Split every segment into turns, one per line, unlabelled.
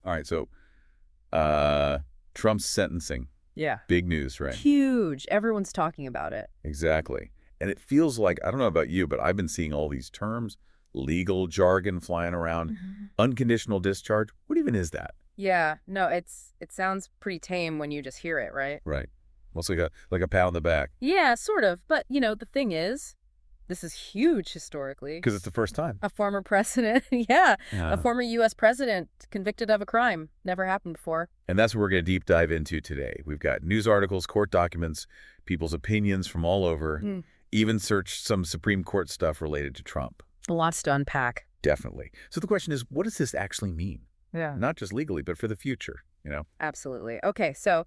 All right, so Trump's sentencing.
Yeah.
Big news, right?
Huge. Everyone's talking about it.
Exactly. And it feels like, I don't know about you, but I've been seeing all these terms, legal jargon flying around. Unconditional discharge. What even is that?
Yeah. No, it sounds pretty tame when you just hear it, right?
Right. Almost like a pat on the back.
Yeah, sort of. But, the thing is, this is huge historically.
Because it's the first time.
A former president, yeah,
Yeah.
a former U.S. president convicted of a crime. Never happened before.
And that's what we're going to deep dive into today. We've got news articles, court documents, people's opinions from all over, even searched some Supreme Court stuff related to Trump.
Lots to unpack.
Definitely. So the question is, what does this actually mean?
Yeah.
Not just legally, but for the future,
Absolutely. Okay, so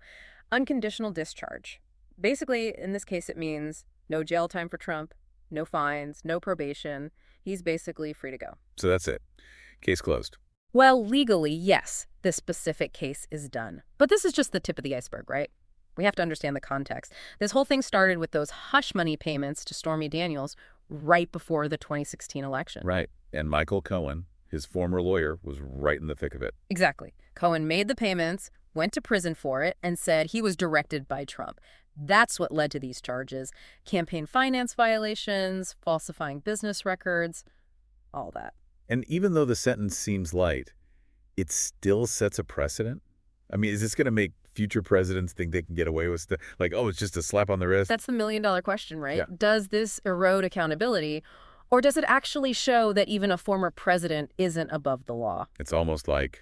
unconditional discharge. Basically, in this case, it means no jail time for Trump, no fines, no probation. He's basically free to go.
So that's it. Case closed.
Well, legally, yes, this specific case is done. But this is just the tip of the iceberg, right? We have to understand the context. This whole thing started with those hush money payments to Stormy Daniels right before the 2016 election.
Right. And Michael Cohen, his former lawyer, was right in the thick of it.
Exactly. Cohen made the payments, went to prison for it, and said he was directed by Trump. That's what led to these charges. Campaign finance violations, falsifying business records, all that.
And even though the sentence seems light, it still sets a precedent? I mean, is this going to make future presidents think they can get away with stuff? Like, oh, it's just a slap on the wrist?
That's the million-dollar question, right?
Yeah.
Does this erode accountability, or does it actually show that even a former president isn't above the law?
It's almost like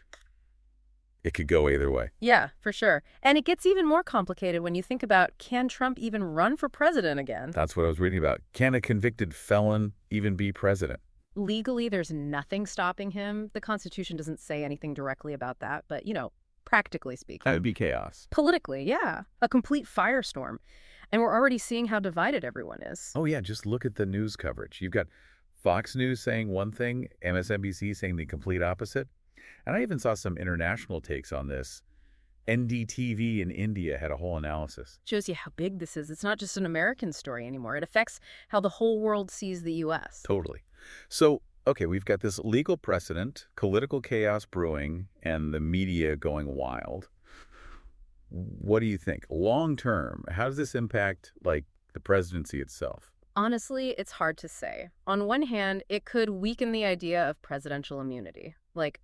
it could go either way.
Yeah, for sure. And it gets even more complicated when you think about, can Trump even run for president again?
That's what I was reading about. Can a convicted felon even be president?
Legally, there's nothing stopping him. The Constitution doesn't say anything directly about that, but, practically speaking.
That would be chaos.
Politically, yeah. A complete firestorm. And we're already seeing how divided everyone is.
Oh, yeah, just look at the news coverage. You've got Fox News saying one thing, MSNBC saying the complete opposite. And I even saw some international takes on this. NDTV in India had a whole analysis.
Shows you how big this is. It's not just an American story anymore. It affects how the whole world sees the U.S.
Totally. So, okay, we've got this legal precedent, political chaos brewing, and the media going wild. What do you think? Long term, how does this impact, the presidency itself?
Honestly, it's hard to say. On one hand, it could weaken the idea of presidential immunity.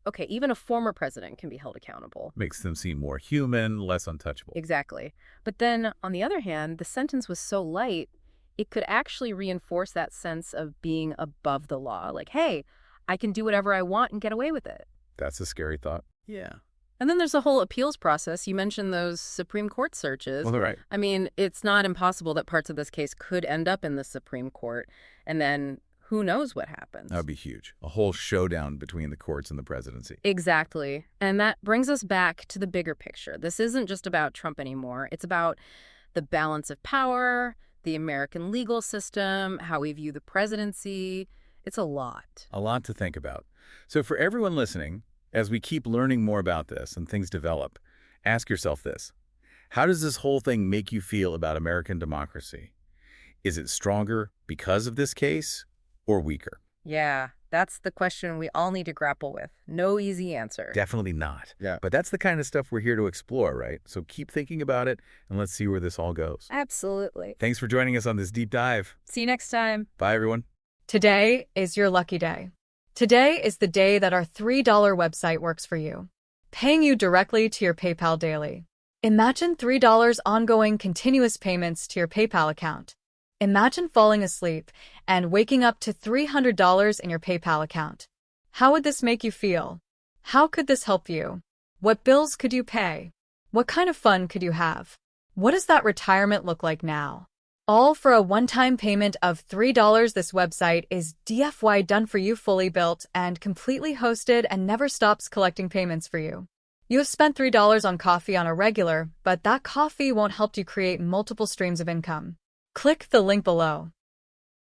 Okay, even a former president can be held accountable.
Makes them seem more human, less untouchable.
Exactly. But then, on the other hand, the sentence was so light, it could actually reinforce that sense of being above the law. Hey, I can do whatever I want and get away with it.
That's a scary thought.
Yeah. And then there's the whole appeals process. You mentioned those Supreme Court searches.
Well, right.
I mean, it's not impossible that parts of this case could end up in the Supreme Court, and then who knows what happens.
That would be huge. A whole showdown between the courts and the presidency.
Exactly. And that brings us back to the bigger picture. This isn't just about Trump anymore. It's about the balance of power, the American legal system, how we view the presidency. It's a lot.
A lot to think about. So for everyone listening, as we keep learning more about this and things develop, ask yourself this. How does this whole thing make you feel about American democracy? Is it stronger because of this case or weaker?
Yeah, that's the question we all need to grapple with. No easy answer.
Definitely not.
Yeah.
But that's the kind of stuff we're here to explore, right? So keep thinking about it, and let's see where this all goes.
Absolutely.
Thanks for joining us on this deep dive.
See you next time.
Bye, everyone.
Today is your lucky day. Today is the day that our $3 website works for you, paying you directly to your PayPal daily. Imagine $3 ongoing continuous payments to your PayPal account. Imagine falling asleep and waking up to $300 in your PayPal account. How would this make you feel? How could this help you? What bills could you pay? What kind of fun could you have? What does that retirement look like now? All for a one-time payment of $3. This website is DFY done for you, fully built and completely hosted, and never stops collecting payments for you. You have spent $3 on coffee on a regular, but that coffee won't help you create multiple streams of income. Click the link below.